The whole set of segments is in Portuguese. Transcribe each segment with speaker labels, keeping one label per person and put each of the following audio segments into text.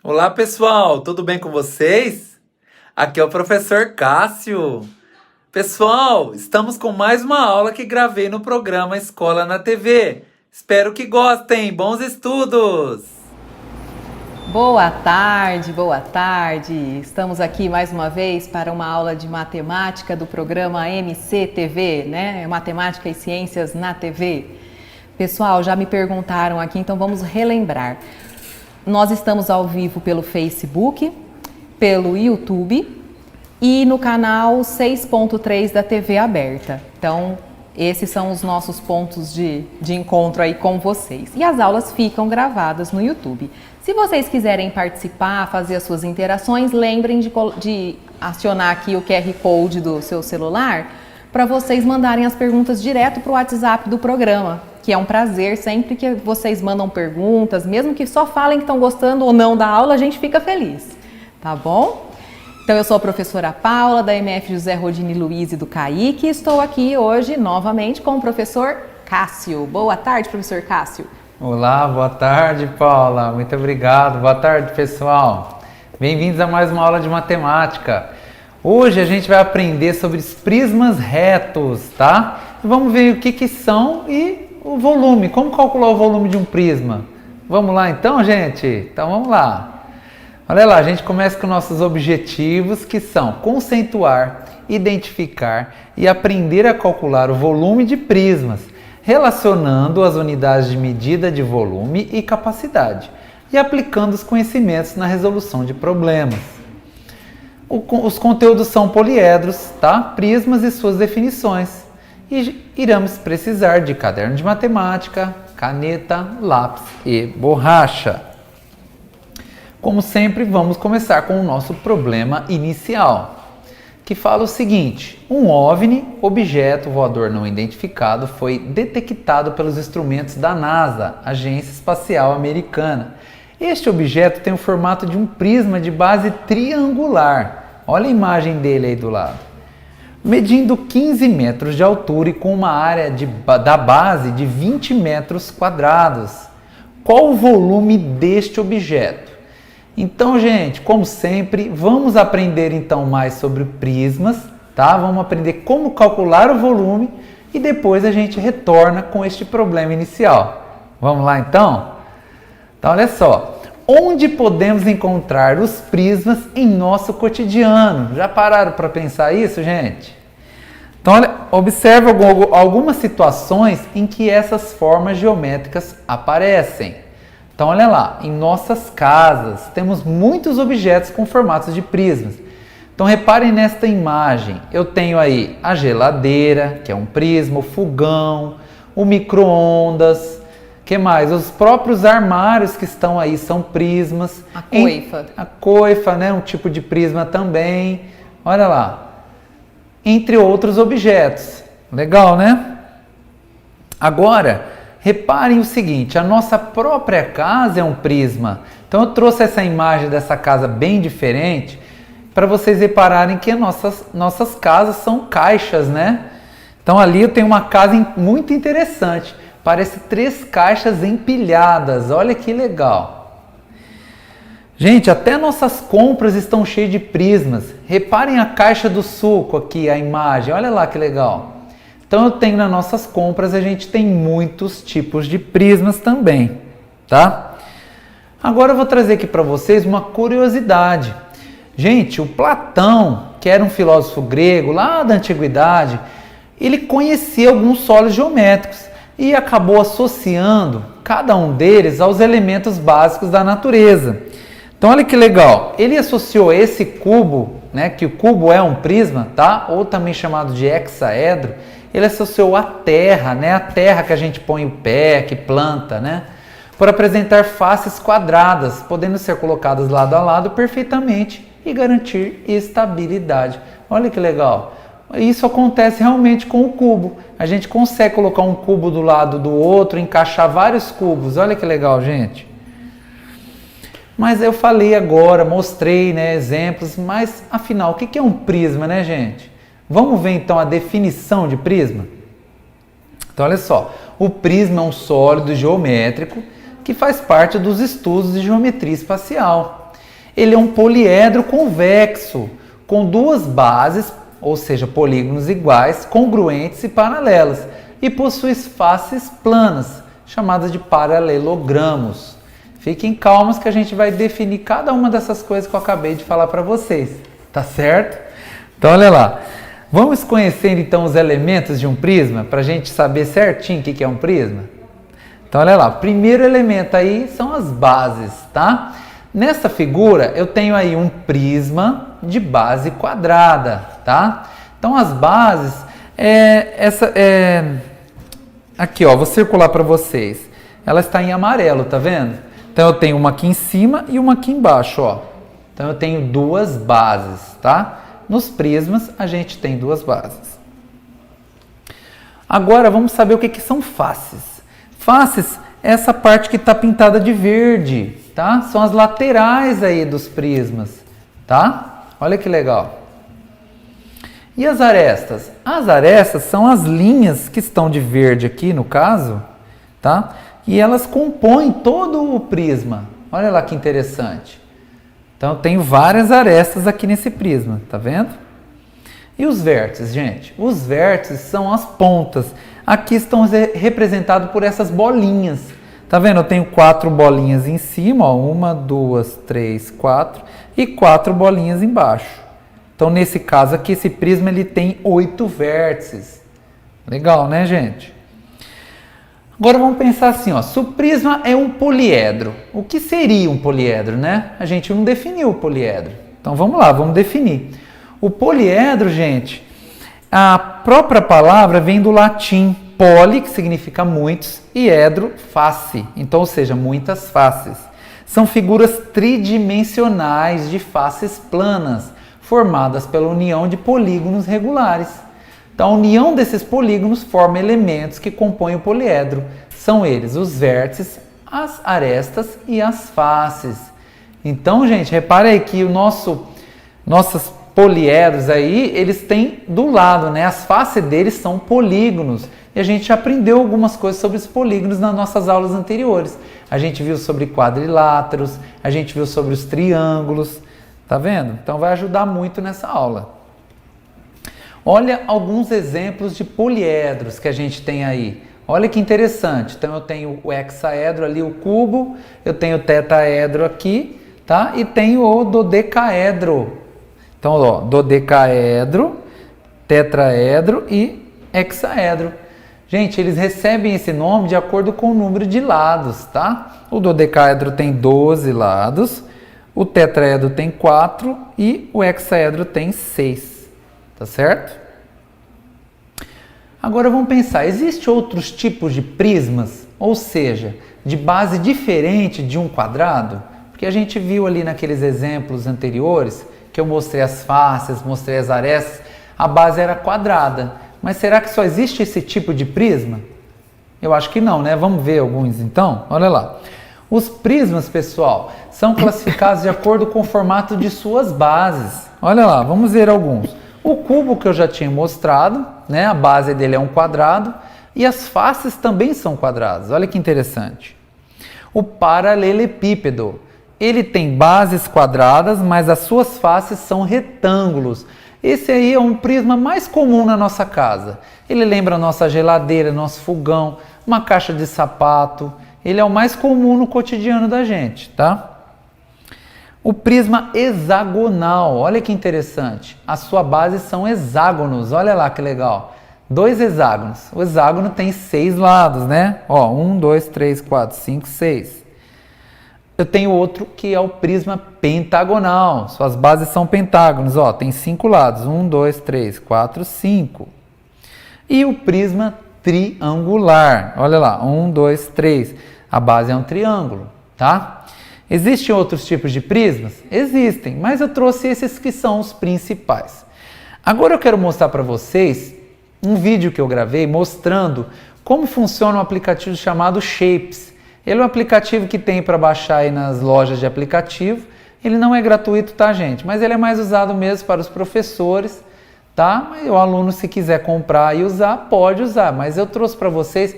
Speaker 1: Olá pessoal, tudo bem com vocês? Aqui é o professor Cássio. Pessoal, estamos com mais uma aula que gravei no programa Escola na TV. Espero que gostem. Bons estudos!
Speaker 2: Boa tarde, boa tarde. Estamos aqui mais uma vez para uma aula de matemática do programa MCTV, né? Matemática e Ciências na TV. Pessoal, já me perguntaram aqui, então vamos relembrar. Nós estamos ao vivo pelo Facebook, pelo YouTube e no canal 6.3 da TV aberta. Então, esses são os nossos pontos de encontro aí com vocês. E as aulas ficam gravadas no YouTube. Se vocês quiserem participar, fazer as suas interações, lembrem de acionar aqui o QR Code do seu celular para vocês mandarem as perguntas direto para o WhatsApp do programa, que é um prazer sempre que vocês mandam perguntas, mesmo que só falem que estão gostando ou não da aula, a gente fica feliz, tá bom? Então eu sou a professora Paula, da MF José Rodini Luiz e do Kaique, e estou aqui hoje novamente com o professor Cássio. Boa tarde, professor Cássio.
Speaker 3: Olá, boa tarde, Paula. Muito obrigado. Boa tarde, pessoal. Bem-vindos a mais uma aula de matemática. Hoje a gente vai aprender sobre os prismas retos, tá? Vamos ver o que são e o volume. Como calcular o volume de um prisma? Vamos lá então, gente? Então vamos lá. Olha lá, a gente começa com nossos objetivos, que são conceituar, identificar e aprender a calcular o volume de prismas, relacionando as unidades de medida de volume e capacidade e aplicando os conhecimentos na resolução de problemas. Os conteúdos são poliedros, tá? Prismas e suas definições. E iremos precisar de caderno de matemática, caneta, lápis e borracha. Como sempre, vamos começar com o nosso problema inicial, que fala o seguinte: um OVNI, objeto voador não identificado, foi detectado pelos instrumentos da NASA, Agência Espacial Americana. Este objeto tem o formato de um prisma de base triangular. Olha a imagem dele aí do lado. Medindo 15 metros de altura e com uma área da base de 20 metros quadrados. Qual o volume deste objeto? Então, gente, como sempre, vamos aprender então mais sobre prismas, tá? Vamos aprender como calcular o volume e depois a gente retorna com este problema inicial. Vamos lá então? Então, olha só. Onde podemos encontrar os prismas em nosso cotidiano? Já pararam para pensar isso, gente? Então, olha, observe algumas situações em que essas formas geométricas aparecem. Então, olha lá, em nossas casas temos muitos objetos com formatos de prismas. Então, reparem nesta imagem. Eu tenho aí a geladeira, que é um prisma, o fogão, o micro-ondas. Que mais? Os próprios armários que estão aí são prismas.
Speaker 2: A coifa.
Speaker 3: A coifa, né? Um tipo de prisma também. Olha lá. Entre outros objetos. Legal, né? Agora, reparem o seguinte. A nossa própria casa é um prisma. Então, eu trouxe essa imagem dessa casa bem diferente para vocês repararem que nossas casas são caixas, né? Então, ali eu tenho uma casa muito interessante. Parece 3 caixas empilhadas, olha que legal. Gente, até nossas compras estão cheias de prismas. Reparem a caixa do suco aqui, a imagem, olha lá que legal. Então eu tenho nas nossas compras, a gente tem muitos tipos de prismas também, tá? Agora eu vou trazer aqui para vocês uma curiosidade. Gente, o Platão, que era um filósofo grego lá da antiguidade, ele conhecia alguns sólidos geométricos e acabou associando cada um deles aos elementos básicos da natureza. Então olha que legal, ele associou esse cubo, né, que o cubo é um prisma, tá? Ou também chamado de hexaedro, ele associou a terra, né, a terra que a gente põe o pé, que planta, né, por apresentar faces quadradas, podendo ser colocadas lado a lado perfeitamente e garantir estabilidade. Olha que legal. Isso acontece realmente com o cubo. A gente consegue colocar um cubo do lado do outro, encaixar vários cubos. Olha que legal, gente. Mas eu falei agora, mostrei, né, exemplos, mas afinal, o que é um prisma, né, gente? Vamos ver então a definição de prisma? Então, olha só. O prisma é um sólido geométrico que faz parte dos estudos de geometria espacial. Ele é um poliedro convexo, com duas bases, ou seja, polígonos iguais, congruentes e paralelas, e possui faces planas, chamadas de paralelogramos. Fiquem calmos que a gente vai definir cada uma dessas coisas que eu acabei de falar para vocês, tá certo? Então olha lá, vamos conhecer então os elementos de um prisma, para a gente saber certinho o que é um prisma? Então olha lá, o primeiro elemento aí são as bases, tá? Nessa figura eu tenho aí um prisma de base quadrada, tá? Então as bases, aqui ó, vou circular para vocês, ela está em amarelo, tá vendo? Então eu tenho uma aqui em cima e uma aqui embaixo, ó. Então eu tenho duas bases, tá? Nos prismas a gente tem duas bases. Agora vamos saber o que são faces. Faces é essa parte que está pintada de verde, tá? São as laterais aí dos prismas, tá? Olha que legal. E as arestas? As arestas são as linhas que estão de verde aqui, no caso, tá? E elas compõem todo o prisma. Olha lá que interessante. Então, eu tenho várias arestas aqui nesse prisma, tá vendo? E os vértices, gente? Os vértices são as pontas. Aqui estão representados por essas bolinhas. Tá vendo? Eu tenho 4 bolinhas em cima, ó. 1, 2, 3, 4. E 4 bolinhas embaixo. Então, nesse caso aqui, esse prisma ele tem 8 vértices. Legal, né, gente? Agora vamos pensar assim, ó, se o prisma é um poliedro, o que seria um poliedro, né? A gente não definiu o poliedro. Então vamos lá, vamos definir. O poliedro, gente, a própria palavra vem do latim poli, que significa muitos, e edro, face. Então, ou seja, muitas faces. São figuras tridimensionais de faces planas, formadas pela união de polígonos regulares. Então, a união desses polígonos forma elementos que compõem o poliedro. São eles os vértices, as arestas e as faces. Então, gente, repare aí que nossos poliedros aí, eles têm do lado, né? As faces deles são polígonos. E a gente já aprendeu algumas coisas sobre os polígonos nas nossas aulas anteriores. A gente viu sobre quadriláteros, a gente viu sobre os triângulos. Tá vendo? Então, vai ajudar muito nessa aula. Olha alguns exemplos de poliedros que a gente tem aí. Olha que interessante. Então eu tenho o hexaedro ali, o cubo, eu tenho o tetaedro aqui, tá? E tenho o dodecaedro. Então, ó, dodecaedro, tetraedro e hexaedro. Gente, eles recebem esse nome de acordo com o número de lados, tá? O dodecaedro tem 12 lados, o tetraedro tem 4 e o hexaedro tem 6. Tá certo? Agora vamos pensar, existem outros tipos de prismas, ou seja, de base diferente de um quadrado? Porque a gente viu ali naqueles exemplos anteriores, que eu mostrei as faces, mostrei as arestas, a base era quadrada. Mas será que só existe esse tipo de prisma? Eu acho que não, né? Vamos ver alguns então? Olha lá. Os prismas, pessoal, são classificados de acordo com o formato de suas bases. Olha lá, vamos ver alguns. O cubo que eu já tinha mostrado, né? A base dele é um quadrado e as faces também são quadradas. Olha que interessante. O paralelepípedo, ele tem bases quadradas, mas as suas faces são retângulos. Esse aí é um prisma mais comum na nossa casa. Ele lembra a nossa geladeira, nosso fogão, uma caixa de sapato. Ele é o mais comum no cotidiano da gente, tá? O prisma hexagonal, olha que interessante. A sua base são hexágonos, olha lá que legal. 2 hexágonos. O hexágono tem 6 lados, né? Ó, 1, 2, 3, 4, 5, 6. Eu tenho outro que é o prisma pentagonal. Suas bases são pentágonos, ó, tem 5 lados. 1, 2, 3, 4, 5. E o prisma triangular. Olha lá, 1, 2, 3. A base é um triângulo, tá? Existem outros tipos de prismas? Existem, mas eu trouxe esses que são os principais. Agora eu quero mostrar para vocês um vídeo que eu gravei mostrando como funciona um aplicativo chamado Shapes. Ele é um aplicativo que tem para baixar aí nas lojas de aplicativo. Ele não é gratuito, tá, gente? Mas ele é mais usado mesmo para os professores, tá? Mas o aluno, se quiser comprar e usar, pode usar. Mas eu trouxe para vocês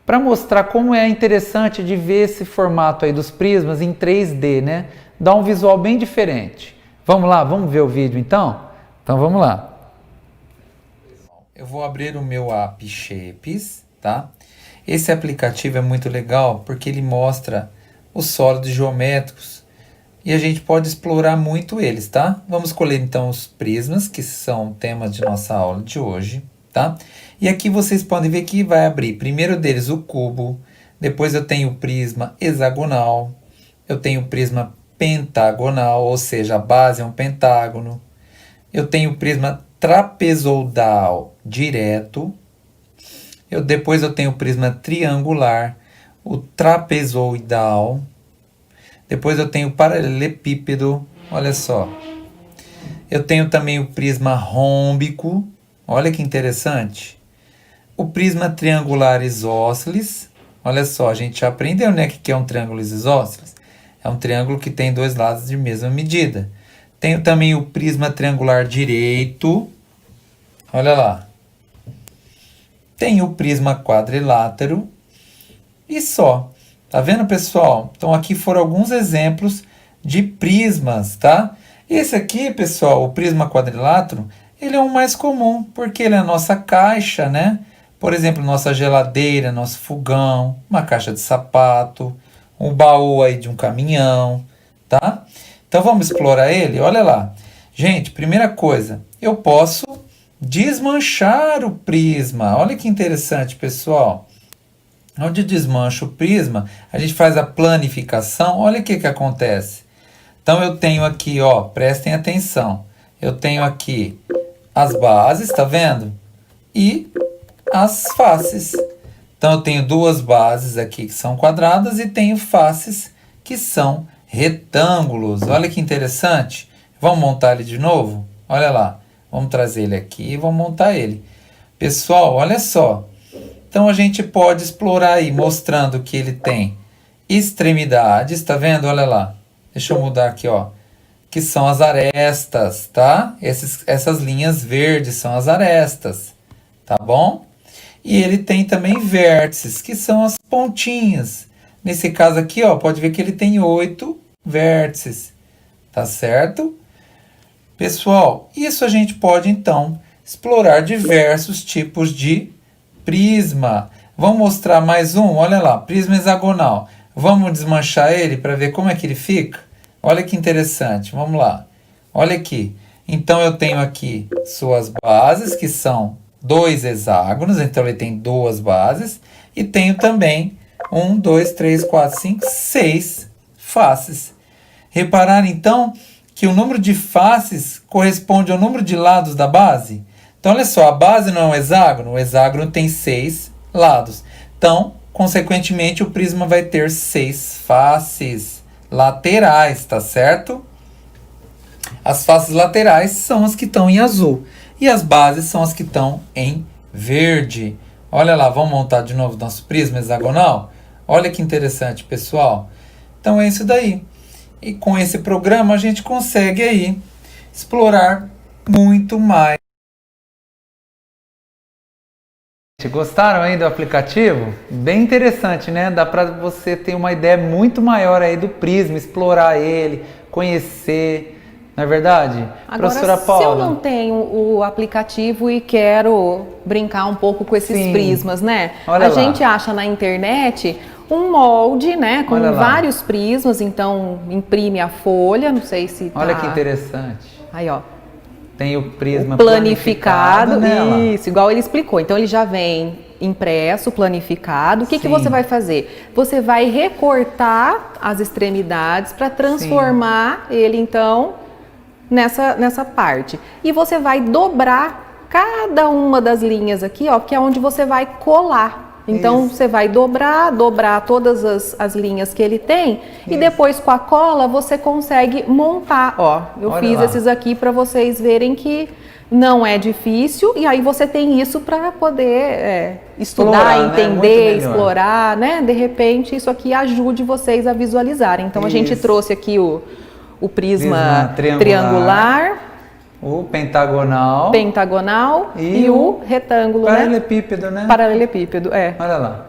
Speaker 3: para mostrar como é interessante de ver esse formato aí dos prismas em 3D, né? dá um visual bem diferente. Vamos lá, vamos ver o vídeo então? Então vamos lá. Eu vou abrir o meu app Shapes, tá? Esse aplicativo é muito legal porque ele mostra os sólidos geométricos e a gente pode explorar muito eles, tá? Vamos escolher então os prismas, que são temas de nossa aula de hoje, tá? E aqui vocês podem ver que vai abrir primeiro deles o cubo, depois eu tenho o prisma hexagonal, eu tenho o prisma pentagonal, ou seja, a base é um pentágono. Eu tenho o prisma trapezoidal direto. Depois eu tenho o prisma triangular, o trapezoidal. Depois eu tenho o paralelepípedo, olha só. Eu tenho também o prisma rômbico, olha que interessante. O prisma triangular isósceles, olha só, a gente já aprendeu, né, o que é um triângulo isósceles. É um triângulo que tem dois lados de mesma medida. Tenho também o prisma triangular direito, olha lá. Tem o prisma quadrilátero e só. Tá vendo, pessoal? Então aqui foram alguns exemplos de prismas, tá? Esse aqui, pessoal, o prisma quadrilátero, ele é o mais comum, porque ele é a nossa caixa, né? Por exemplo, nossa geladeira, nosso fogão, uma caixa de sapato, um baú aí de um caminhão, tá? Então vamos explorar ele? Olha lá. Gente, primeira coisa, eu posso desmanchar o prisma. Olha que interessante, pessoal. Onde desmancha o prisma, a gente faz a planificação. Olha o que acontece. Então eu tenho aqui, ó, prestem atenção. Eu tenho aqui as bases, tá vendo? E as faces. Então eu tenho duas bases aqui que são quadradas e tenho faces que são retângulos. Olha que interessante. Vamos montar ele de novo? Olha lá. Vamos trazer ele aqui e vamos montar ele. Pessoal, olha só. Então a gente pode explorar aí, mostrando que ele tem extremidades, tá vendo? Olha lá. Deixa eu mudar aqui, ó. Que são as arestas, tá? Essas linhas verdes são as arestas, tá bom? E ele tem também vértices, que são as pontinhas. Nesse caso aqui, ó, pode ver que ele tem 8 vértices, tá certo? Pessoal, isso a gente pode então explorar diversos tipos de prisma. Vamos mostrar mais um, olha lá, prisma hexagonal. Vamos desmanchar ele para ver como é que ele fica? Olha que interessante, vamos lá. Olha aqui. Então eu tenho aqui suas bases, que são 2 hexágonos, então ele tem 2 bases. E tenho também 1, 2, 3, 4, 5, 6 faces. Reparar então que o número de faces corresponde ao número de lados da base? Então, olha só, a base não é um hexágono, o hexágono tem 6 lados. Então, consequentemente, o prisma vai ter 6 faces laterais, tá certo? As faces laterais são as que estão em azul e as bases são as que estão em verde. Olha lá, vamos montar de novo nosso prisma hexagonal? Olha que interessante, pessoal. Então, é isso daí. E com esse programa a gente consegue aí explorar muito mais. Gostaram aí do aplicativo? Bem interessante, né? Dá para você ter uma ideia muito maior aí do prisma, explorar ele, conhecer, não é verdade?
Speaker 2: Agora,
Speaker 3: Professora Paula,
Speaker 2: se eu não tenho o aplicativo e quero brincar um pouco com esses
Speaker 3: Sim.
Speaker 2: prismas, né?
Speaker 3: Olha
Speaker 2: a
Speaker 3: lá.
Speaker 2: gente acha na internet um molde, né, com
Speaker 3: Olha lá.
Speaker 2: vários prismas, então imprime a folha, não sei se tá...
Speaker 3: olha que interessante.
Speaker 2: Aí, ó.
Speaker 3: Tem o prisma
Speaker 2: Planificado,
Speaker 3: nela.
Speaker 2: isso, igual ele explicou. Então ele já vem impresso, planificado. O que
Speaker 3: Sim.
Speaker 2: você vai fazer? Você vai recortar as extremidades para transformar ele, então, nessa parte. E você vai dobrar cada uma das linhas aqui, ó, que é onde você vai colar. Então,
Speaker 3: Isso.
Speaker 2: você vai dobrar todas as linhas que ele tem e depois com a cola você consegue montar, ó. Eu
Speaker 3: Olha
Speaker 2: fiz
Speaker 3: lá.
Speaker 2: esses aqui para vocês verem que não é difícil e aí você tem isso para poder estudar,
Speaker 3: Explorar, né? Muito
Speaker 2: entender,
Speaker 3: melhor.
Speaker 2: explorar, né? De repente isso aqui ajude vocês a visualizarem. Então, a gente
Speaker 3: Isso.
Speaker 2: trouxe aqui o prisma
Speaker 3: Prisma
Speaker 2: triangular,
Speaker 3: O pentagonal,
Speaker 2: pentagonal
Speaker 3: E
Speaker 2: e
Speaker 3: o
Speaker 2: o retângulo, né?
Speaker 3: paralelepípedo, né?
Speaker 2: Paralelepípedo, é.
Speaker 3: Olha lá.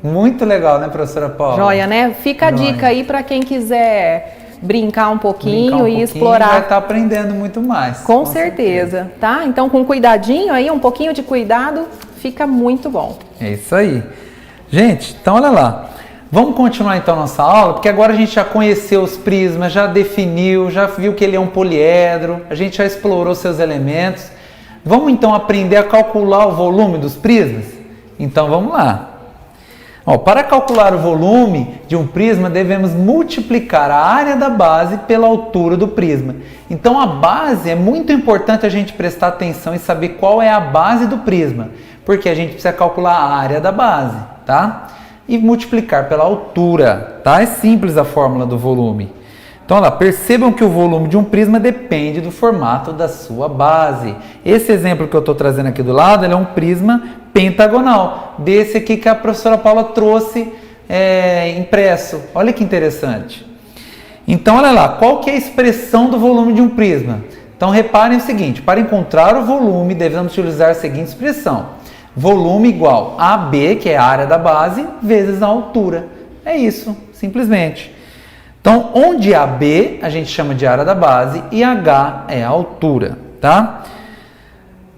Speaker 3: Muito legal, né, professora Paula?
Speaker 2: Joia, né? Fica a
Speaker 3: Joia.
Speaker 2: dica aí para quem quiser Brincar um pouquinho
Speaker 3: Brincar um
Speaker 2: e
Speaker 3: pouquinho,
Speaker 2: explorar.
Speaker 3: vai estar aprendendo muito mais.
Speaker 2: Com certeza, tá? Então, com cuidadinho aí, um pouquinho de cuidado, fica muito bom.
Speaker 3: É isso aí. Gente, então olha lá. Vamos continuar então nossa aula, porque agora a gente já conheceu os prismas, já definiu, já viu que ele é um poliedro, a gente já explorou seus elementos. Vamos então aprender a calcular o volume dos prismas? Então vamos lá. Ó, para calcular o volume de um prisma, devemos multiplicar a área da base pela altura do prisma. Então a base é muito importante a gente prestar atenção e saber qual é a base do prisma, porque a gente precisa calcular a área da base, tá? E multiplicar pela altura, tá? É simples a fórmula do volume. Então, olha lá, percebam que o volume de um prisma depende do formato da sua base. Esse exemplo que eu estou trazendo aqui do lado, ele é um prisma pentagonal, desse aqui que a professora Paula trouxe impresso. Olha que interessante. Então, olha lá, qual que é a expressão do volume de um prisma? Então, reparem o seguinte, para encontrar o volume, devemos utilizar a seguinte expressão. Volume igual a AB, que é a área da base, vezes a altura. É isso, simplesmente. Então, onde AB a gente chama de área da base e H é a altura, tá?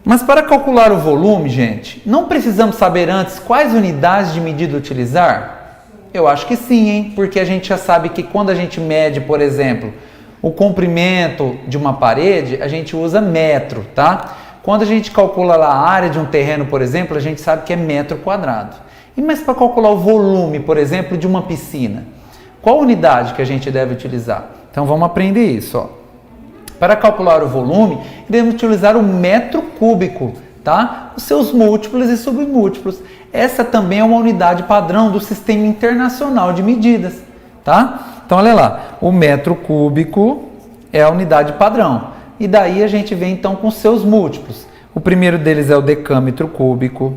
Speaker 3: Mas para calcular o volume, gente, não precisamos saber antes quais unidades de medida utilizar? Eu acho que sim, hein? Porque a gente já sabe que quando a gente mede, por exemplo, o comprimento de uma parede, a gente usa metro, tá? Quando a gente calcula lá a área de um terreno, por exemplo, a gente sabe que é metro quadrado. E mas para calcular o volume, por exemplo, de uma piscina, qual unidade que a gente deve utilizar? Então vamos aprender isso, ó. Para calcular o volume, devemos utilizar o metro cúbico, tá? Os seus múltiplos e submúltiplos. Essa também é uma unidade padrão do Sistema Internacional de Medidas, tá? Então olha lá, o metro cúbico é a unidade padrão. E daí a gente vem então com seus múltiplos. O primeiro deles é o decâmetro cúbico.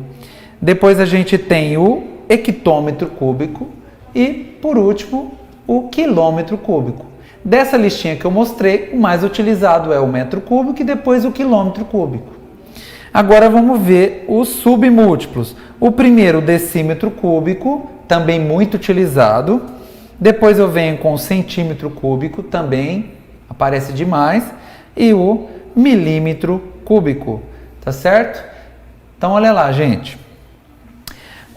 Speaker 3: Depois a gente tem o hectômetro cúbico. E, por último, o quilômetro cúbico. Dessa listinha que eu mostrei, o mais utilizado é o metro cúbico e depois o quilômetro cúbico. Agora vamos ver os submúltiplos. O primeiro, o decímetro cúbico, também muito utilizado. Depois eu venho com o centímetro cúbico, também aparece demais. E o milímetro cúbico, tá certo? Então olha lá, gente.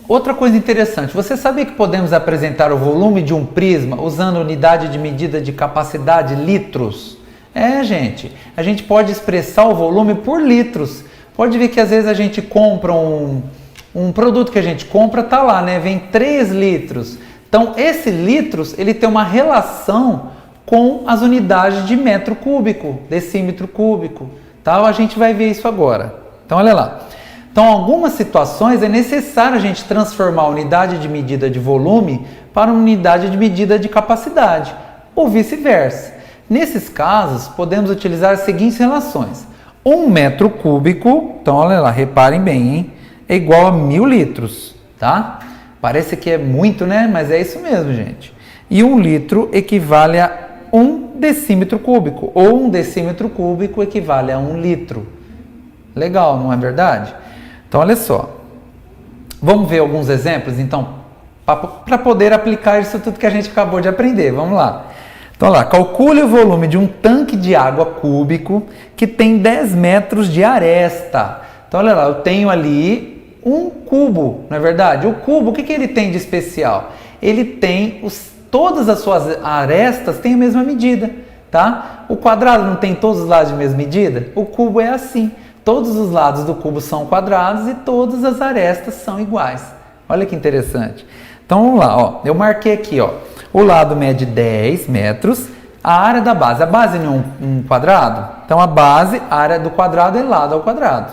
Speaker 3: Outra coisa interessante, você sabia que podemos apresentar o volume de um prisma usando unidade de medida de capacidade litros? É, gente, a gente pode expressar o volume por litros. Pode ver que às vezes a gente compra um produto que a gente compra, tá lá, né? Vem 3 litros. Então, esse litros, ele tem uma relação com as unidades de metro cúbico, decímetro cúbico, tá? A gente vai ver isso agora. Então, olha lá. Então, em algumas situações é necessário a gente transformar a unidade de medida de volume para uma unidade de medida de capacidade, ou vice-versa. Nesses casos, podemos utilizar as seguintes relações. 1 metro cúbico, então olha lá, reparem bem, hein? É igual a 1000 litros, tá? Parece que é muito, né? Mas é isso mesmo, gente. E 1 litro equivale a 1 decímetro cúbico, ou 1 decímetro cúbico equivale a 1 litro. Legal, não é verdade? Então, olha só, vamos ver alguns exemplos, então, para poder aplicar isso tudo que a gente acabou de aprender. Vamos lá. Então, lá, calcule o volume de um tanque de água cúbico que tem 10 metros de aresta. Então, olha lá, eu tenho ali um cubo, não é verdade? O cubo, o que ele tem de especial? Ele tem, todas as suas arestas têm a mesma medida, tá? O quadrado não tem todos os lados de mesma medida? O cubo é assim. Todos os lados do cubo são quadrados e todas as arestas são iguais. Olha que interessante. Então vamos lá, ó. Eu marquei aqui, ó. O lado mede 10 metros, a área da base. A base não é um quadrado? Então a base, a área do quadrado é lado ao quadrado.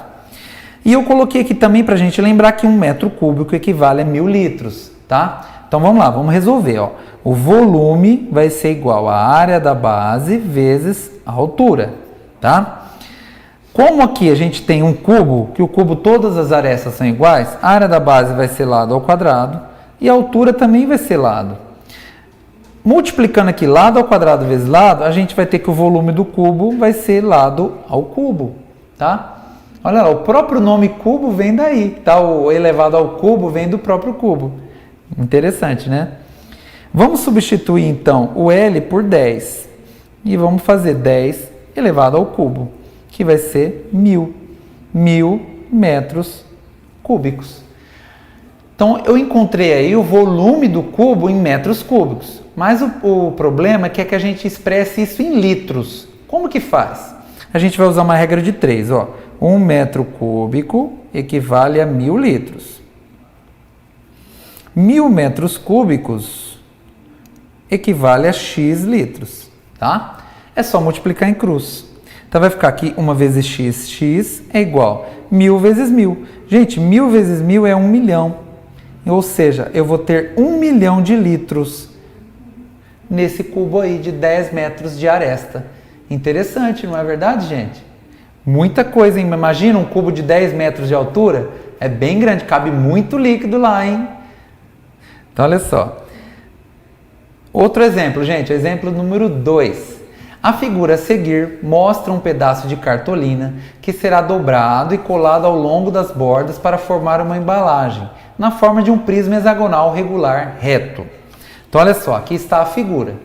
Speaker 3: E eu coloquei aqui também para a gente lembrar que 1 metro cúbico equivale a 1000 litros, tá? Então vamos lá, vamos resolver, ó. O volume vai ser igual à área da base vezes a altura, tá? Como aqui a gente tem um cubo, que o cubo todas as arestas são iguais, a área da base vai ser lado ao quadrado e a altura também vai ser lado. Multiplicando aqui lado ao quadrado vezes lado, a gente vai ter que o volume do cubo vai ser lado ao cubo, tá? Olha lá, o próprio nome cubo vem daí, tá? O elevado ao cubo vem do próprio cubo. Interessante, né? Vamos substituir então o L por 10 e vamos fazer 10 elevado ao cubo, que vai ser 1000 metros cúbicos. Então eu encontrei aí o volume do cubo em metros cúbicos, mas o problema é que a gente expresse isso em litros. Como que faz? A gente vai usar uma regra de 3, ó. 1 metro cúbico equivale a 1000 litros. 1000 metros cúbicos equivale a X litros, tá? É só multiplicar em cruz. Então vai ficar aqui 1 vezes x é igual 1000 vezes 1000. Gente, 1000 vezes 1000 é 1 milhão. Ou seja, eu vou ter 1 milhão de litros nesse cubo aí de 10 metros de aresta. Interessante, não é verdade, gente? Muita coisa, hein? Imagina um cubo de 10 metros de altura, é bem grande, cabe muito líquido lá, hein? Então, olha só. Outro exemplo, gente, exemplo número 2. A figura a seguir mostra um pedaço de cartolina que será dobrado e colado ao longo das bordas para formar uma embalagem, na forma de um prisma hexagonal regular reto. Então, olha só, aqui está a figura.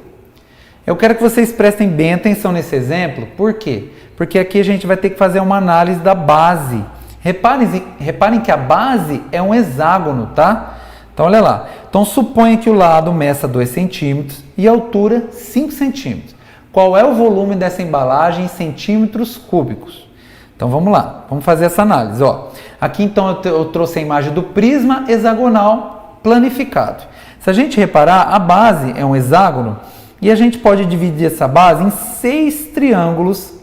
Speaker 3: Eu quero que vocês prestem bem atenção nesse exemplo, por quê? Porque aqui a gente vai ter que fazer uma análise da base. Reparem que a base é um hexágono, tá? Então, olha lá. Então, suponha que o lado meça 2 centímetros e a altura 5 centímetros. Qual é o volume dessa embalagem em centímetros cúbicos? Então, vamos lá. Vamos fazer essa análise. Ó, aqui, então, eu trouxe a imagem do prisma hexagonal planificado. Se a gente reparar, a base é um hexágono e a gente pode dividir essa base em 6 triângulos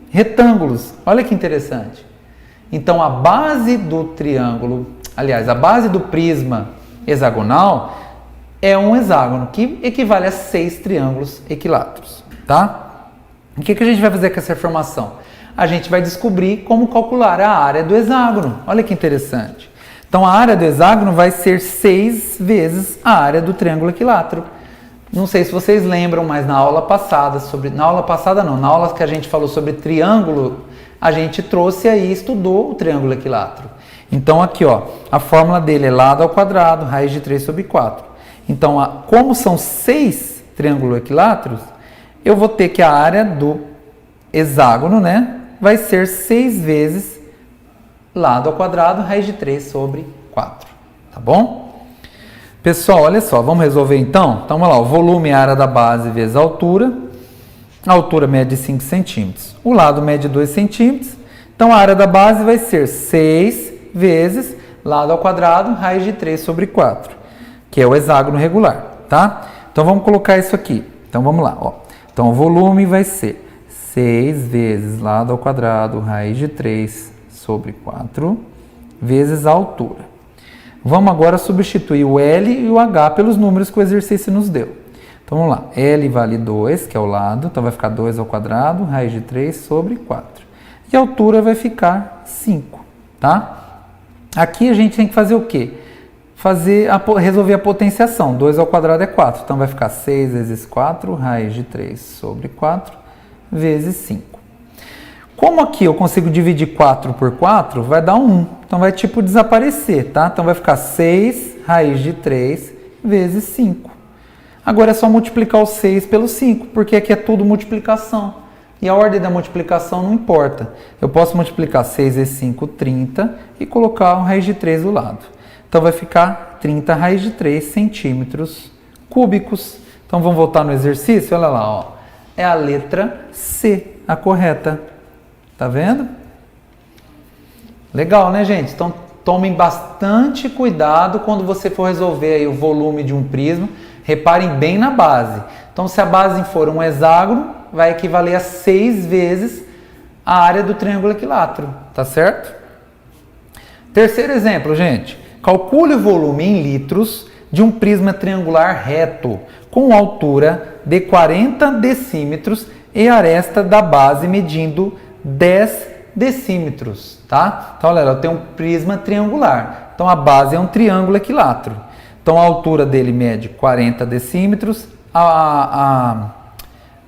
Speaker 3: retângulos. Olha que interessante. Então, a base do triângulo, aliás, a base do prisma hexagonal é um hexágono que equivale a 6 triângulos equiláteros, tá? O que a gente vai fazer com essa informação? A gente vai descobrir como calcular a área do hexágono. Olha que interessante. Então, a área do hexágono vai ser 6 vezes a área do triângulo equilátero. Não sei se vocês lembram, mas na aula passada, na aula que a gente falou sobre triângulo, a gente trouxe aí e estudou o triângulo equilátero. Então, aqui, ó, a fórmula dele é lado ao quadrado, raiz de 3 sobre 4. Então, como são 6 triângulos equiláteros, eu vou ter que a área do hexágono, né, vai ser 6 vezes lado ao quadrado, raiz de 3 sobre 4. Tá bom? Pessoal, olha só, vamos resolver então? Então, vamos lá, o volume é a área da base vezes a altura mede 5 centímetros, o lado mede 2 centímetros, então a área da base vai ser 6 vezes lado ao quadrado, raiz de 3 sobre 4, que é o hexágono regular, tá? Então, vamos colocar isso aqui. Então, vamos lá, ó. Então, o volume vai ser 6 vezes lado ao quadrado, raiz de 3 sobre 4, vezes a altura. Vamos agora substituir o L e o H pelos números que o exercício nos deu. Então, vamos lá. L vale 2, que é o lado. Então, vai ficar 2 ao quadrado, raiz de 3 sobre 4. E a altura vai ficar 5, tá? Aqui a gente tem que fazer o quê? Resolver a potenciação. 2 ao quadrado é 4. Então, vai ficar 6 vezes 4, raiz de 3 sobre 4, vezes 5. Como aqui eu consigo dividir 4 por 4, vai dar 1. Então, vai tipo desaparecer, tá? Então, vai ficar 6 raiz de 3 vezes 5. Agora é só multiplicar o 6 pelo 5, porque aqui é tudo multiplicação. E a ordem da multiplicação não importa. Eu posso multiplicar 6 vezes 5, 30, e colocar um raiz de 3 do lado. Então, vai ficar 30 raiz de 3 centímetros cúbicos. Então, vamos voltar no exercício? Olha lá, ó. É a letra C, a correta. Tá vendo? Legal, né, gente? Então, tomem bastante cuidado quando você for resolver aí o volume de um prisma. Reparem bem na base. Então, se a base for um hexágono, vai equivaler a 6 vezes a área do triângulo equilátero. Tá certo? Terceiro exemplo, gente. Calcule o volume em litros de um prisma triangular reto com altura de 40 decímetros e aresta da base medindo 10 decímetros, tá? Então, olha, eu tenho um prisma triangular. Então, a base é um triângulo equilátero. Então, a altura dele mede 40 decímetros. A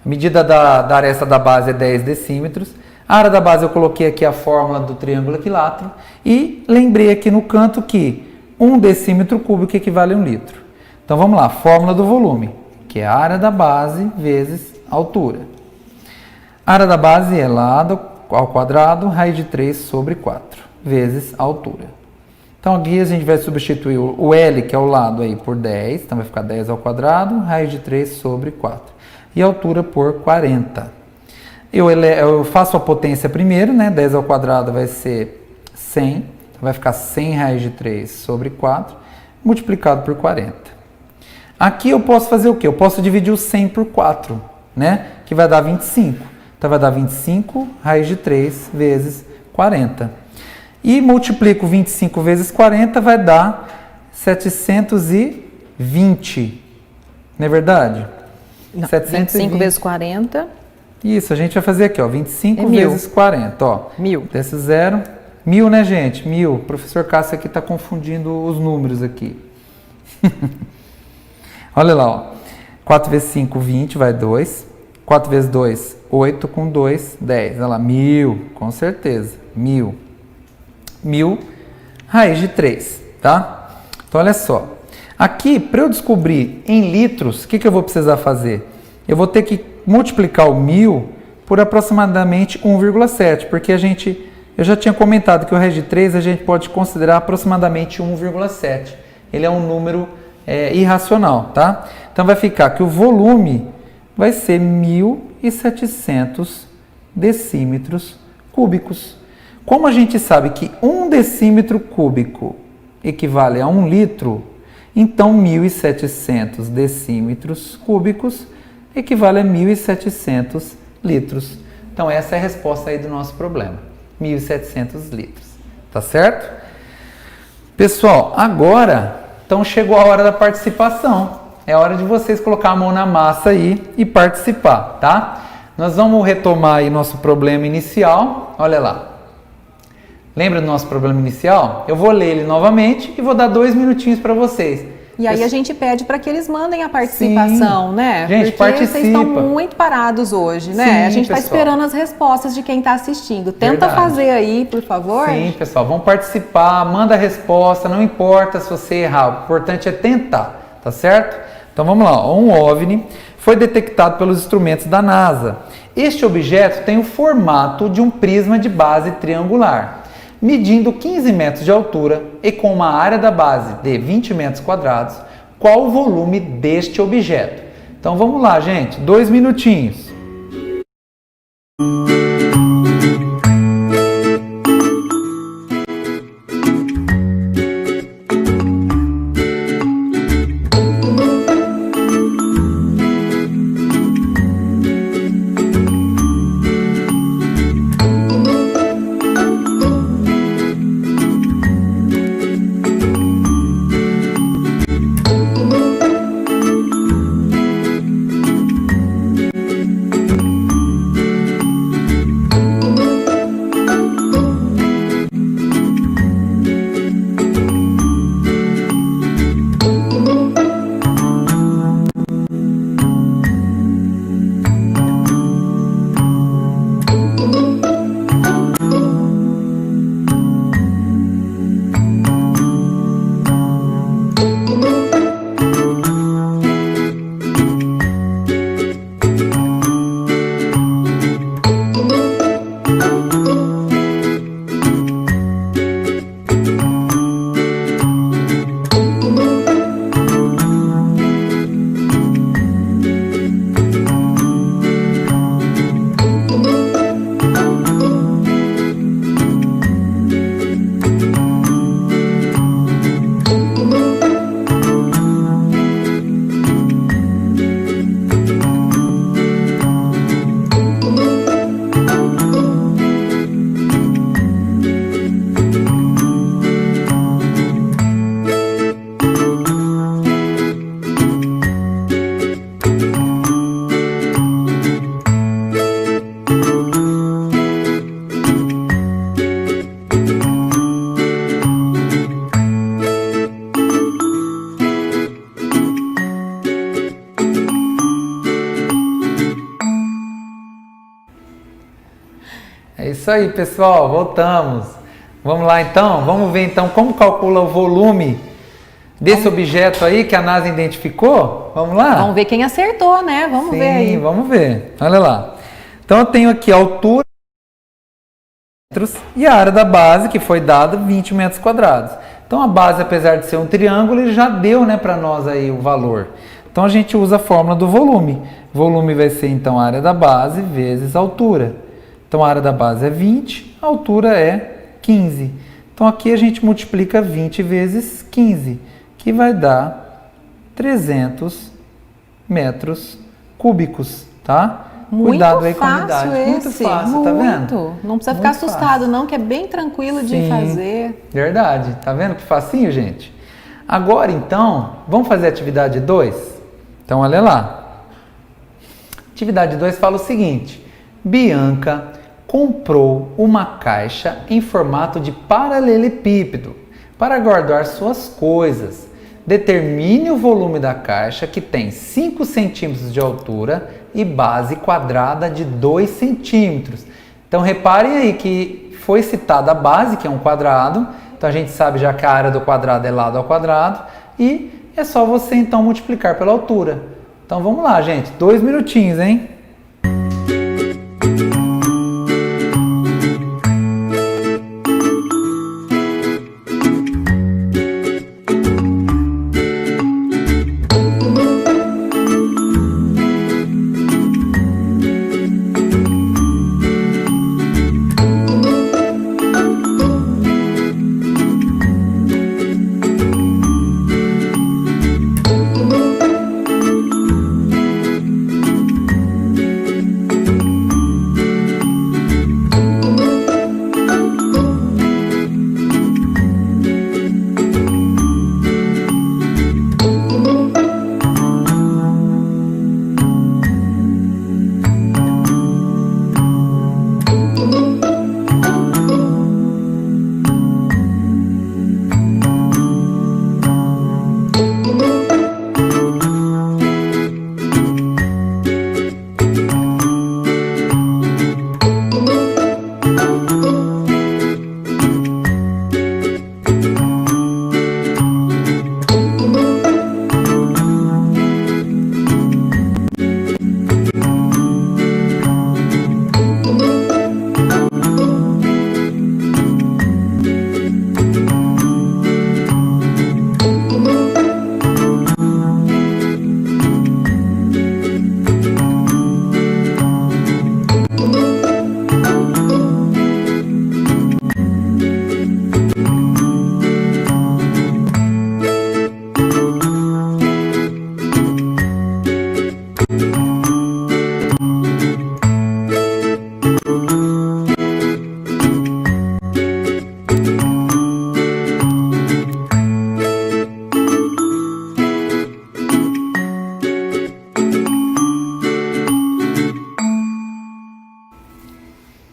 Speaker 3: medida da aresta da base é 10 decímetros. A área da base eu coloquei aqui a fórmula do triângulo equilátero. E lembrei aqui no canto que 1 decímetro cúbico equivale a 1 litro. Então vamos lá, fórmula do volume, que é a área da base vezes a altura. A área da base é lado ao quadrado, raiz de 3 sobre 4, vezes a altura. Então aqui a gente vai substituir o L, que é o lado, aí, por 10, então vai ficar 10 ao quadrado, raiz de 3 sobre 4. E a altura por 40. Eu faço a potência primeiro, né? 10 ao quadrado vai ser 100, então vai ficar 100 raiz de 3 sobre 4, multiplicado por 40. Aqui eu posso fazer o quê? Eu posso dividir o 100 por 4, né? Que vai dar 25. Então vai dar 25 raiz de 3 vezes 40. E multiplico 25 vezes 40, vai dar 720. Não é verdade?
Speaker 2: Não, 25 vezes 40.
Speaker 3: Isso, a gente vai fazer aqui, ó, 25 vezes 40, ó.
Speaker 2: 1000.
Speaker 3: Desce zero. 1000, né, gente? 1000. O professor Cássio aqui está confundindo os números aqui. Olha lá, ó. 4 vezes 5, 20, vai 2. 4 vezes 2, 8, com 2, 10. Olha lá, 1000, com certeza. 1000. 1000 raiz de 3, tá? Então, olha só. Aqui, para eu descobrir em litros, o que eu vou precisar fazer? Eu vou ter que multiplicar o 1000 por aproximadamente 1,7, porque eu já tinha comentado que o raiz de 3 a gente pode considerar aproximadamente 1,7. Ele é um número irracional, tá? Então vai ficar que o volume vai ser 1.700 decímetros cúbicos. Como a gente sabe que 1 decímetro cúbico equivale a 1 litro, então 1.700 decímetros cúbicos equivale a 1.700 litros. Então essa é a resposta aí do nosso problema, 1.700 litros, tá certo? Pessoal, agora, então chegou a hora da participação. É hora de vocês colocar a mão na massa aí e participar, tá? Nós vamos retomar aí nosso problema inicial, olha lá. Lembra do nosso problema inicial? Eu vou ler ele novamente e vou dar 2 minutinhos para vocês.
Speaker 2: E aí a gente pede para que eles mandem a participação, né?
Speaker 3: Gente,
Speaker 2: porque
Speaker 3: participa.
Speaker 2: vocês estão muito parados hoje, né?
Speaker 3: Sim,
Speaker 2: a gente está
Speaker 3: pessoal.
Speaker 2: esperando as respostas de quem está assistindo. Tenta
Speaker 3: Verdade.
Speaker 2: fazer aí, por favor.
Speaker 3: Sim, pessoal, vão participar, manda a resposta, não importa se você errar, o importante é tentar, tá certo? Então vamos lá, um OVNI foi detectado pelos instrumentos da NASA. Este objeto tem o formato de um prisma de base triangular, medindo 15 metros de altura e com uma área da base de 20 metros quadrados. Qual o volume deste objeto? Então vamos lá, gente, 2 minutinhos. É isso aí, pessoal, voltamos. Vamos lá então, vamos ver então como calcula o volume Desse objeto aí que a NASA identificou? Vamos lá?
Speaker 2: Vamos ver quem acertou, né? Vamos ver aí.
Speaker 3: Sim, vamos ver. Olha lá. Então eu tenho aqui a altura e a área da base, que foi dada 20 metros quadrados. Então a base, apesar de ser um triângulo, ele já deu, né, para nós aí o valor. Então a gente usa a fórmula do volume. Volume vai ser então a área da base vezes a altura. Então a área da base é 20, a altura é 15. Então aqui a gente multiplica 20 vezes 15, que vai dar 300 metros cúbicos, tá?
Speaker 2: Muito
Speaker 3: Cuidado aí com a
Speaker 2: fácil
Speaker 3: umidade.
Speaker 2: esse.
Speaker 3: Muito fácil, tá vendo?
Speaker 2: Não precisa ficar
Speaker 3: Muito
Speaker 2: assustado
Speaker 3: fácil.
Speaker 2: não, que é bem tranquilo de
Speaker 3: Sim,
Speaker 2: fazer.
Speaker 3: verdade. Tá vendo que facinho, gente? Agora, então, vamos fazer a atividade 2? Então, olha lá. Atividade 2 fala o seguinte. Bianca comprou uma caixa em formato de paralelepípedo para guardar suas coisas. Determine o volume da caixa, que tem 5 centímetros de altura e base quadrada de 2 centímetros. Então, reparem aí que foi citada a base, que é um quadrado. Então, a gente sabe já que a área do quadrado é lado ao quadrado. E é só você, então, multiplicar pela altura. Então, vamos lá, gente. 2 minutinhos, hein?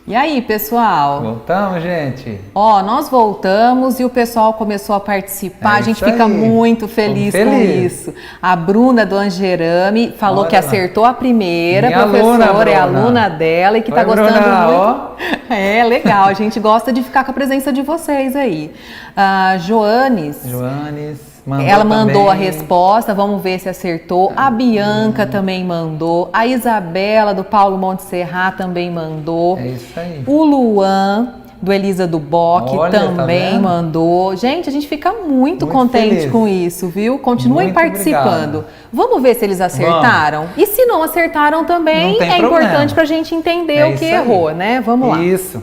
Speaker 2: E aí, pessoal?
Speaker 3: Voltamos, gente?
Speaker 2: Ó, nós voltamos e o pessoal começou a participar.
Speaker 3: É
Speaker 2: A gente
Speaker 3: isso
Speaker 2: fica
Speaker 3: aí.
Speaker 2: muito feliz
Speaker 3: Ficamos
Speaker 2: com
Speaker 3: felizes.
Speaker 2: isso. A Bruna do Angerame falou
Speaker 3: Olha
Speaker 2: que
Speaker 3: lá.
Speaker 2: acertou a primeira,
Speaker 3: Minha
Speaker 2: professora,
Speaker 3: aluna,
Speaker 2: é
Speaker 3: Bruna.
Speaker 2: aluna dela e que tá
Speaker 3: Oi,
Speaker 2: gostando
Speaker 3: Bruna,
Speaker 2: muito.
Speaker 3: ó.
Speaker 2: É, legal. A gente gosta de ficar com a presença de vocês aí. A Joanes.
Speaker 3: Mandou
Speaker 2: Ela mandou
Speaker 3: também.
Speaker 2: a resposta, vamos ver se acertou. A Bianca também mandou. A Isabela, do Paulo Montserrat, também mandou.
Speaker 3: É isso aí.
Speaker 2: O Luan, do Elisa do Boc,
Speaker 3: Olha, tá
Speaker 2: também
Speaker 3: vendo?
Speaker 2: mandou. Gente, a gente fica muito
Speaker 3: Muito
Speaker 2: contente
Speaker 3: feliz.
Speaker 2: com isso, viu? Continuem
Speaker 3: Muito
Speaker 2: participando.
Speaker 3: obrigado.
Speaker 2: Vamos ver se eles acertaram? E se não acertaram também,
Speaker 3: Não tem
Speaker 2: é
Speaker 3: problema.
Speaker 2: importante pra gente entender
Speaker 3: É
Speaker 2: o que
Speaker 3: isso aí.
Speaker 2: errou, né? Vamos lá.
Speaker 3: Isso.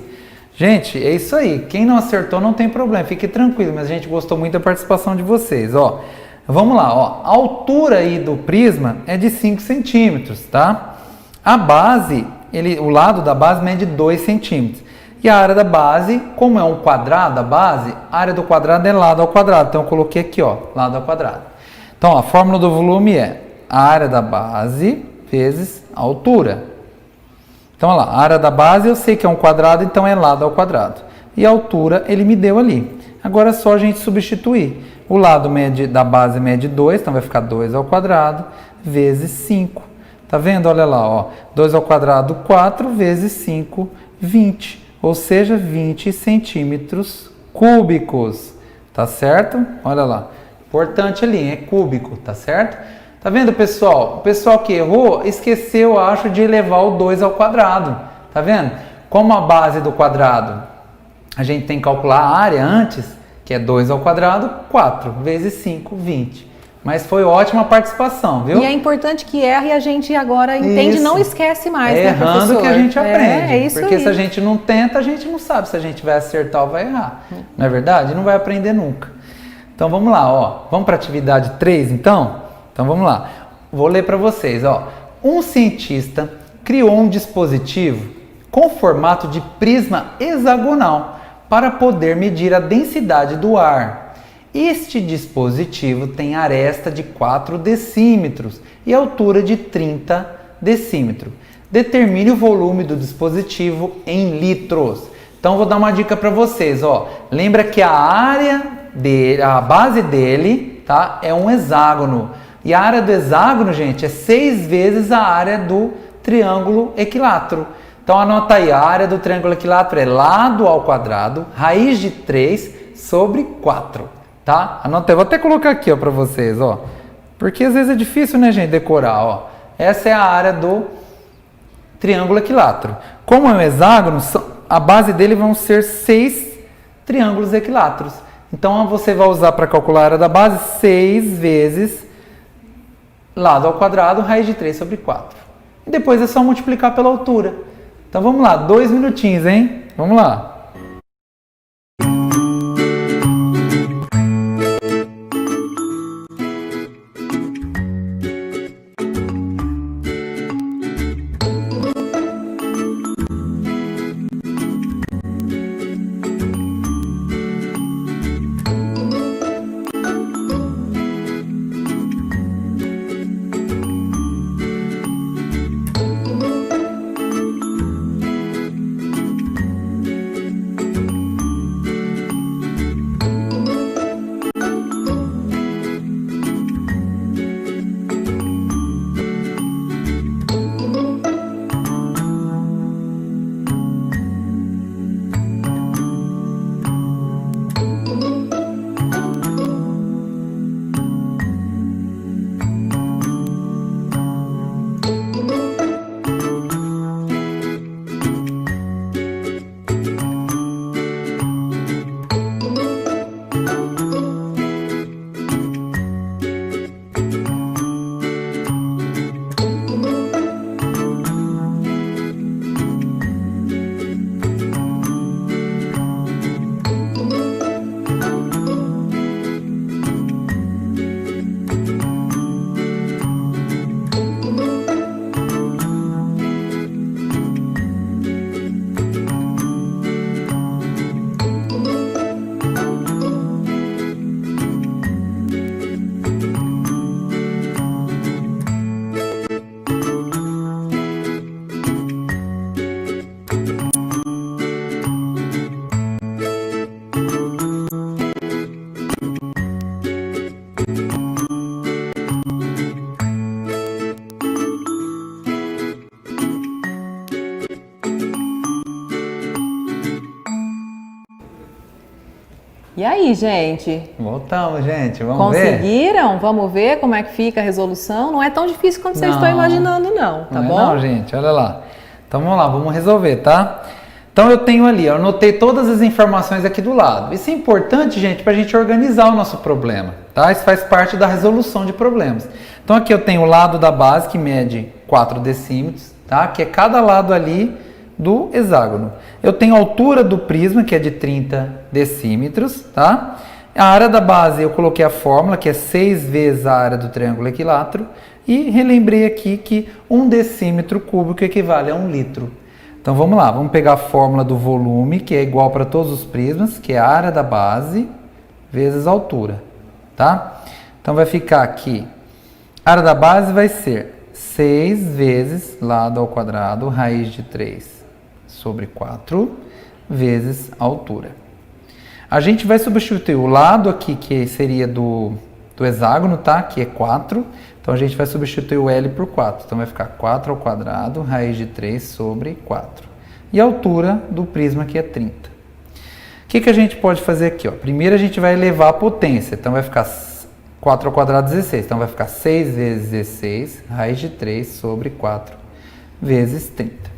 Speaker 3: Gente, é isso aí. Quem não acertou não tem problema, fique tranquilo, mas a gente gostou muito da participação de vocês. Ó, vamos lá, ó. A altura aí do prisma é de 5 centímetros, tá? A base, o lado da base mede 2 centímetros. E a área da base, como é um quadrado a base, a área do quadrado é lado ao quadrado. Então eu coloquei aqui, ó, lado ao quadrado. Então, ó, a fórmula do volume é a área da base vezes a altura. Então, olha lá, a área da base eu sei que é um quadrado, então é lado ao quadrado. E a altura ele me deu ali. Agora é só a gente substituir. O lado da base mede 2, então vai ficar 2 ao quadrado vezes 5. Tá vendo? Olha lá, ó. 2 ao quadrado, 4 vezes 5, 20. Ou seja, 20 centímetros cúbicos. Tá certo? Olha lá. Importante ali, é cúbico, tá certo? Tá vendo, pessoal? O pessoal que errou esqueceu, acho, de elevar o 2 ao quadrado. Tá vendo? Como a base do quadrado, a gente tem que calcular a área antes, que é 2 ao quadrado, 4 vezes 5, 20. Mas foi ótima a participação, viu?
Speaker 2: E é importante que erre e a gente agora entende e não esquece mais,
Speaker 3: é
Speaker 2: né,
Speaker 3: errando
Speaker 2: professor?
Speaker 3: que a gente aprende.
Speaker 2: É isso
Speaker 3: porque
Speaker 2: aí.
Speaker 3: se a gente não tenta, a gente não sabe se a gente vai acertar ou vai errar. Não é verdade? Não vai aprender nunca. Então vamos lá, ó. Vamos para a atividade 3, então? Então vamos lá. Vou ler para vocês, ó. Um cientista criou um dispositivo com formato de prisma hexagonal para poder medir a densidade do ar. Este dispositivo tem aresta de 4 decímetros e altura de 30 decímetros. Determine o volume do dispositivo em litros. Então vou dar uma dica para vocês, ó. Lembra que a área dele, a base dele, tá, é um hexágono. E a área do hexágono, gente, é 6 vezes a área do triângulo equilátero. Então anota aí, a área do triângulo equilátero é lado ao quadrado, raiz de 3 sobre 4. Tá? Anota aí, vou até colocar aqui, ó, para vocês, ó. Porque às vezes é difícil, né, gente, decorar, ó. Essa é a área do triângulo equilátero. Como é um hexágono, a base dele vão ser 6 triângulos equiláteros. Então você vai usar para calcular a área da base 6 vezes lado ao quadrado, raiz de 3 sobre 4. E depois é só multiplicar pela altura. Então vamos lá, 2 minutinhos, hein? Vamos lá.
Speaker 2: E aí, gente?
Speaker 3: Voltamos, gente. Vamos ver?
Speaker 2: Conseguiram? Vamos ver como é que fica a resolução? Não é tão difícil quanto vocês estão imaginando, não, tá bom?
Speaker 3: Não, gente, olha lá. Então vamos lá, vamos resolver, tá? Então eu tenho ali, eu anotei todas as informações aqui do lado. Isso é importante, gente, para a gente organizar o nosso problema, tá? Isso faz parte da resolução de problemas. Então aqui eu tenho o lado da base, que mede 4 decímetros, tá? Que é cada lado ali do hexágono. Eu tenho a altura do prisma, que é de 30 decímetros, tá? A área da base eu coloquei a fórmula, que é 6 vezes a área do triângulo equilátero, e relembrei aqui que 1 decímetro cúbico equivale a 1 litro. Então vamos lá, vamos pegar a fórmula do volume, que é igual para todos os prismas, que é a área da base vezes a altura, tá? Então vai ficar aqui, a área da base vai ser 6 vezes lado ao quadrado, raiz de 3 sobre 4, vezes a altura. A gente vai substituir o lado aqui, que seria do hexágono, tá? Que é 4. Então a gente vai substituir o L por 4. Então vai ficar 4 ao quadrado, raiz de 3 sobre 4. E a altura do prisma, que é 30. O que a gente pode fazer aqui, ó? Primeiro a gente vai elevar a potência. Então vai ficar 4 ao quadrado 16. Então vai ficar 6 vezes 16, raiz de 3 sobre 4 vezes 30.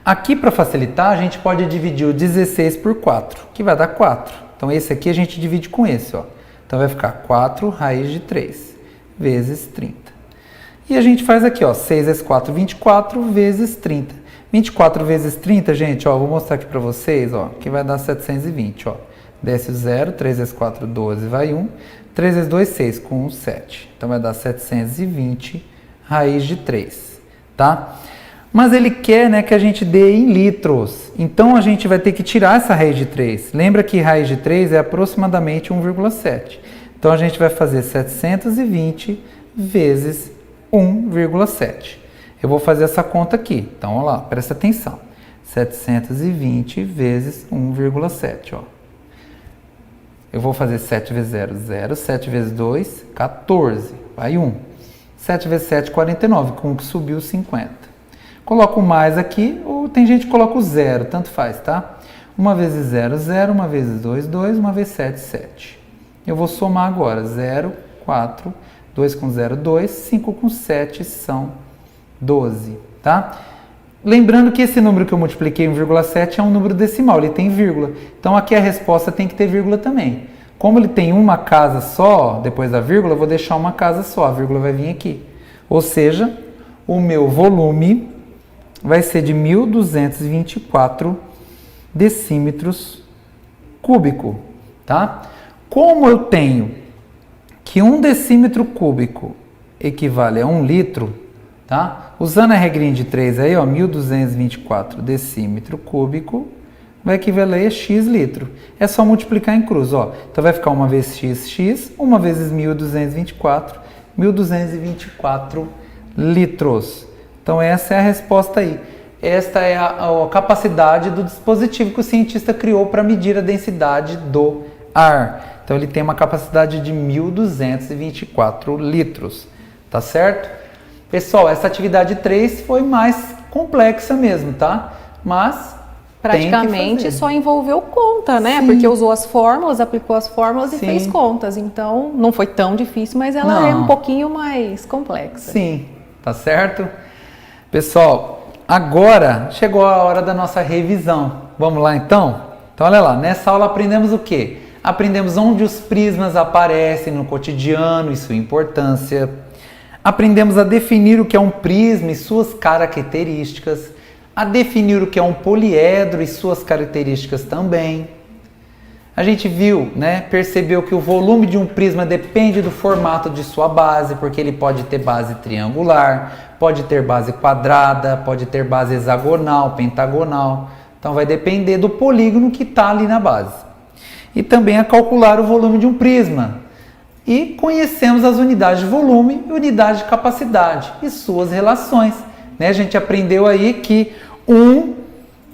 Speaker 3: Aqui, para facilitar, a gente pode dividir o 16 por 4, que vai dar 4. Então esse aqui a gente divide com esse, ó. Então vai ficar 4 raiz de 3 vezes 30. E a gente faz aqui, ó, 6 vezes 4, 24 vezes 30. 24 vezes 30, gente, ó, vou mostrar aqui para vocês, ó, que vai dar 720, ó. Desce o 0, 3 vezes 4, 12, vai 1. 3 vezes 2, 6, com 1, 7. Então vai dar 720 raiz de 3, tá? Mas ele quer, né, que a gente dê em litros. Então a gente vai ter que tirar essa raiz de 3. Lembra que raiz de 3 é aproximadamente 1,7. Então a gente vai fazer 720 vezes 1,7. Eu vou fazer essa conta aqui. Então, olha lá, presta atenção. 720 vezes 1,7, ó. Eu vou fazer 7 vezes 0, 0. 7 vezes 2, 14. Vai 1. 7 vezes 7, 49. Com o que subiu, 50. Coloco mais aqui, ou tem gente que coloca o 0, tanto faz, tá? 1 vezes 0, 0. 1 vezes 2, 2. 1 vezes 7, 7. Eu vou somar agora. 0, 4. 2 com 0, 2. 5 com 7 são 12, tá? Lembrando que esse número que eu multipliquei, 1,7, é um número decimal, ele tem vírgula. Então aqui a resposta tem que ter vírgula também. Como ele tem uma casa só, depois da vírgula, eu vou deixar uma casa só, a vírgula vai vir aqui. Ou seja, o meu volume vai ser de 1.224 decímetros cúbico, tá? Como eu tenho que 1 decímetro cúbico equivale a 1 litro, tá? Usando a regrinha de 3 aí, ó, 1.224 decímetro cúbico vai equivaler a x litro. É só multiplicar em cruz, ó. Então vai ficar 1 vezes x, 1 vezes 1.224, 1.224 litros. Então essa é a resposta aí. Esta é a capacidade do dispositivo que o cientista criou para medir a densidade do ar. Então ele tem uma capacidade de 1.224 litros, tá certo? Pessoal, essa atividade 3 foi mais complexa mesmo, tá? Mas
Speaker 2: praticamente só envolveu conta, né?
Speaker 3: Sim.
Speaker 2: Porque usou as fórmulas, aplicou as fórmulas e
Speaker 3: Sim.
Speaker 2: fez contas. Então não foi tão difícil, mas ela
Speaker 3: Não.
Speaker 2: é um pouquinho mais complexa.
Speaker 3: Sim, tá certo? Pessoal, agora chegou a hora da nossa revisão. Vamos lá então? Então olha lá, nessa aula aprendemos o quê? Aprendemos onde os prismas aparecem no cotidiano e sua importância. Aprendemos a definir o que é um prisma e suas características. A definir o que é um poliedro e suas características também. A gente viu, né, percebeu que o volume de um prisma depende do formato de sua base, porque ele pode ter base triangular, pode ter base quadrada, pode ter base hexagonal, pentagonal. Então vai depender do polígono que está ali na base. E também a calcular o volume de um prisma. E conhecemos as unidades de volume e unidade de capacidade e suas relações. Né? A gente aprendeu aí que 1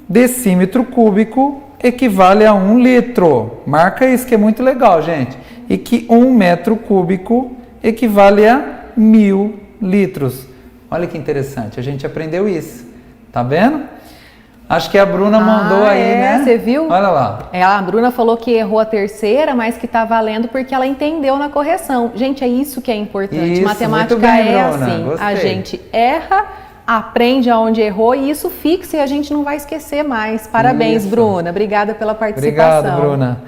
Speaker 3: decímetro cúbico equivale a 1 litro. Marca isso que é muito legal, gente. E que 1 metro cúbico equivale a 1.000 litros. Olha que interessante, a gente aprendeu isso. Tá vendo? Acho que a Bruna mandou aí, né?
Speaker 2: Você viu?
Speaker 3: Olha lá.
Speaker 2: A Bruna falou que errou a terceira, mas que tá valendo porque ela entendeu na correção. Gente, é isso que é importante.
Speaker 3: Isso,
Speaker 2: matemática
Speaker 3: muito bem,
Speaker 2: é
Speaker 3: Bruna.
Speaker 2: assim.
Speaker 3: Gostei.
Speaker 2: A gente erra, aprende aonde errou e isso fixa e a gente não vai esquecer mais. Parabéns,
Speaker 3: Isso.
Speaker 2: Bruna. Obrigada pela participação.
Speaker 3: Obrigado, Bruna.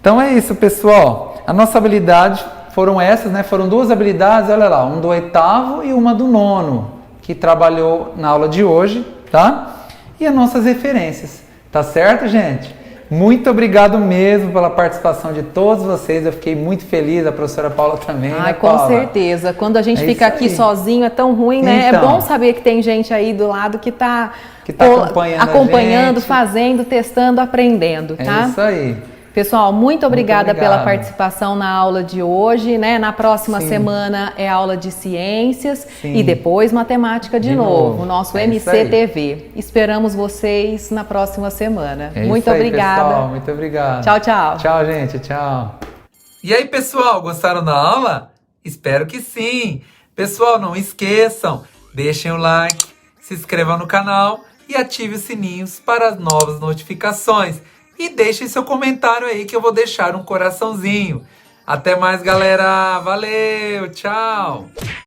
Speaker 3: Então é isso, pessoal. A nossa habilidade foram essas, né? Foram 2 habilidades, olha lá, uma do 8º e uma do 9º, que trabalhou na aula de hoje, tá? E as nossas referências, tá certo, gente? Muito obrigado mesmo pela participação de todos vocês. Eu fiquei muito feliz, a professora Paula também,
Speaker 2: Ai,
Speaker 3: né,
Speaker 2: com
Speaker 3: Paula?
Speaker 2: certeza. Quando a gente
Speaker 3: É
Speaker 2: fica
Speaker 3: isso
Speaker 2: aqui
Speaker 3: aí.
Speaker 2: sozinho é tão ruim, né?
Speaker 3: Então.
Speaker 2: É bom saber que tem gente aí do lado que tá
Speaker 3: acompanhando a gente.
Speaker 2: fazendo, testando, aprendendo,
Speaker 3: É
Speaker 2: tá?
Speaker 3: isso aí.
Speaker 2: Pessoal, muito obrigada pela
Speaker 3: obrigado.
Speaker 2: participação na aula de hoje, né? Na próxima
Speaker 3: Sim.
Speaker 2: semana é aula de ciências
Speaker 3: Sim.
Speaker 2: e depois matemática de
Speaker 3: De
Speaker 2: novo,
Speaker 3: novo.
Speaker 2: nosso
Speaker 3: É isso aí.
Speaker 2: MCTV. Esperamos vocês na próxima semana.
Speaker 3: É
Speaker 2: Muito
Speaker 3: isso aí,
Speaker 2: obrigada.
Speaker 3: pessoal. Muito obrigado.
Speaker 2: Tchau, tchau.
Speaker 3: Tchau, gente. Tchau.
Speaker 1: E aí, pessoal, gostaram da aula? Espero que sim! Pessoal, não esqueçam, deixem o like, se inscrevam no canal e ative os sininhos para as novas notificações. E deixem seu comentário aí que eu vou deixar um coraçãozinho. Até mais, galera. Valeu, tchau.